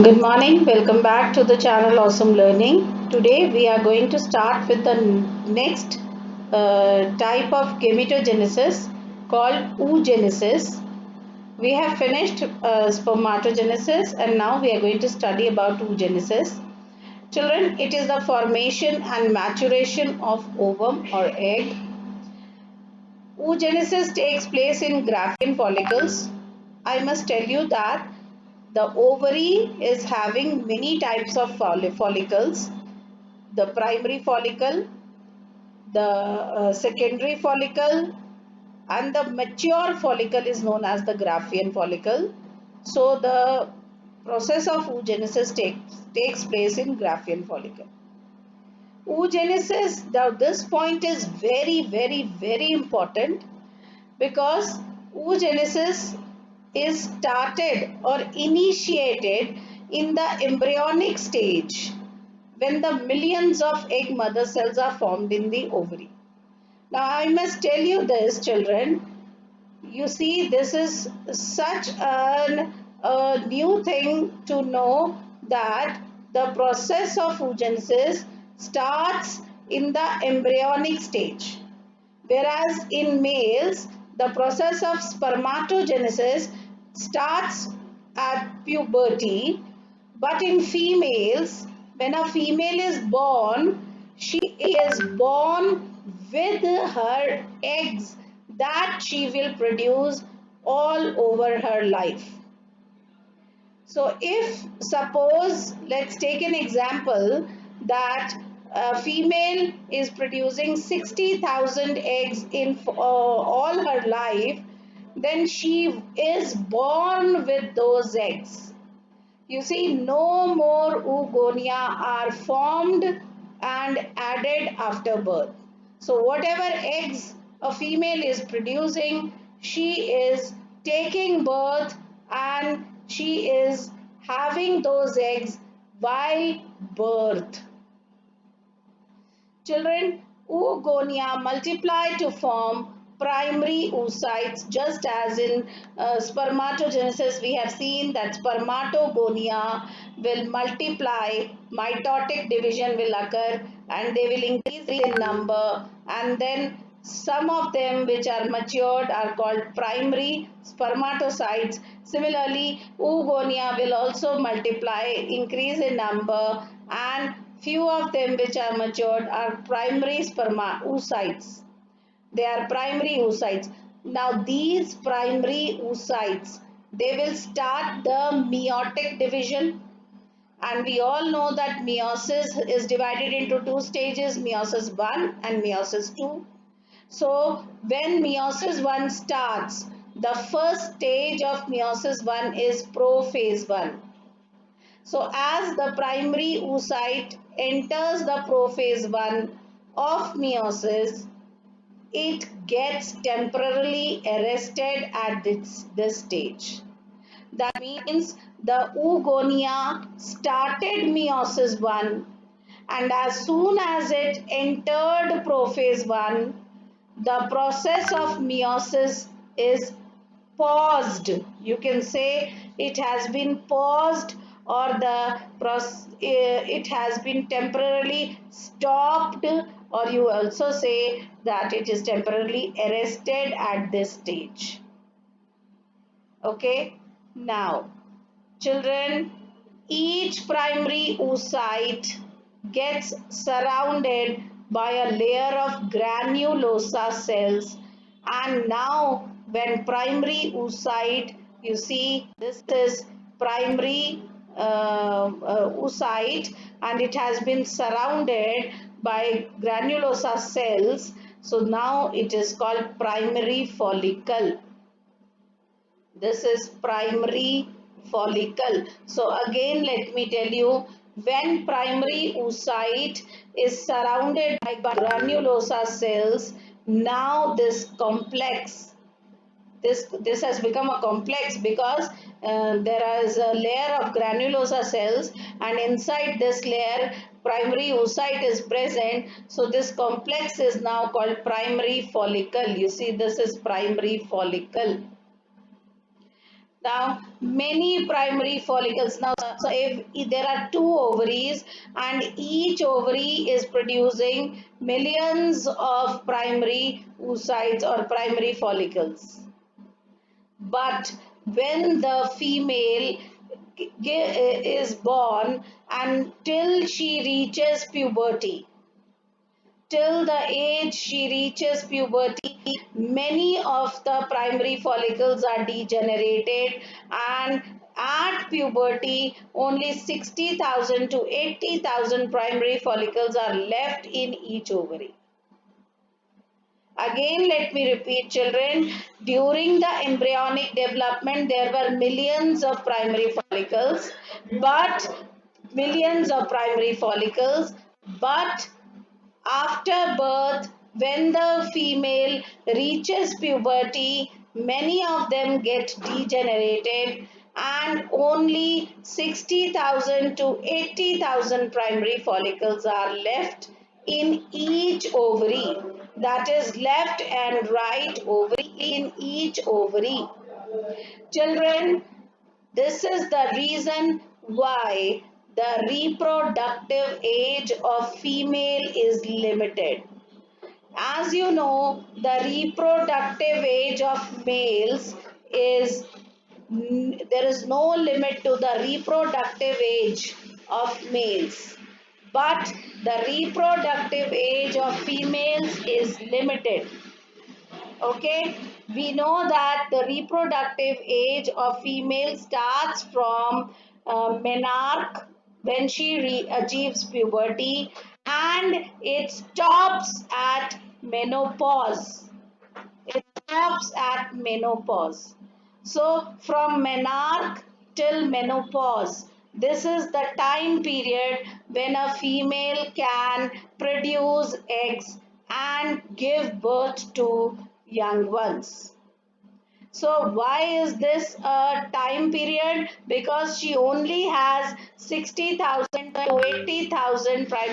Good morning, welcome back to the channel Awesome Learning. Today we are going to start with the next type of gametogenesis called oogenesis. We have finished spermatogenesis and now we are going to study about oogenesis. Children, it is the formation and maturation of ovum or egg. Oogenesis takes place in Graafian follicles. I must tell you that the ovary is having many types of follicles. The primary follicle, the secondary follicle, and the mature follicle is known as the Graafian follicle. So the process of oogenesis takes place in Graafian follicle. Oogenesis, now this point is very important because oogenesis is started or initiated in the embryonic stage when the millions of egg mother cells are formed in the ovary. Now I must tell you this, children. You see, this is such a new thing to know that the process of oogenesis starts in the embryonic stage. Whereas in males, the process of spermatogenesis starts at puberty, but in females, when a female is born, she is born with her eggs that she will produce all over her life. So if suppose, let's take an example that a female is producing 60,000 eggs in all her life, then she is born with those eggs. You see, no more oogonia are formed and added after birth. So whatever eggs a female is producing, she is taking birth and she is having those eggs while birth. Children, oogonia multiply to form primary oocytes, just as in spermatogenesis we have seen that spermatogonia will multiply, mitotic division will occur and they will increase in number, and then some of them which are matured are called primary spermatocytes. Similarly, oogonia will also multiply, increase in number, and few of them which are matured are primary oocytes. They are primary oocytes. Now these primary oocytes, they will start the meiotic division, and we all know that meiosis is divided into two stages, meiosis 1 and meiosis 2. So when meiosis 1 starts, the first stage of meiosis 1 is prophase 1. So as the primary oocyte enters the prophase 1 of meiosis, it gets temporarily arrested at this stage. That means the oogonia started meiosis 1, and as soon as it entered prophase 1, the process of meiosis is paused. You can say it has been paused, or it has been temporarily stopped, or you also say that it is temporarily arrested at this stage. Okay, now children, each primary oocyte gets surrounded by a layer of granulosa cells, and now when primary oocyte, you see this is primary oocyte and it has been surrounded by granulosa cells, so now it is called primary follicle. This is primary follicle. So again, let me tell you, when primary oocyte is surrounded by granulosa cells, now this complex, this has become a complex because there is a layer of granulosa cells, and inside this layer primary oocyte is present. So this complex is now called primary follicle. You see, this is primary follicle. Now, many primary follicles. Now, so if there are two ovaries and each ovary is producing millions of primary oocytes or primary follicles. But when the female is born until she reaches puberty, till the age she reaches puberty, many of the primary follicles are degenerated, and at puberty, only 60,000 to 80,000 primary follicles are left in each ovary. Again, let me repeat, children, during the embryonic development, there were millions of primary follicles, but millions of primary follicles, but after birth, when the female reaches puberty, many of them get degenerated and only 60,000 to 80,000 primary follicles are left in each ovary. That is left and right ovary in each ovary. Children, this is the reason why the reproductive age of female is limited. As you know, the reproductive age of males is there is no limit to the reproductive age of males, but the reproductive age of females is limited. Okay, we know that the reproductive age of female starts from menarche when she achieves puberty, and it stops at menopause. It stops at menopause. So from menarche till menopause, this is the time period when a female can produce eggs and give birth to young ones. So why is this a time period? Because she only has 60,000 to 80,000 primary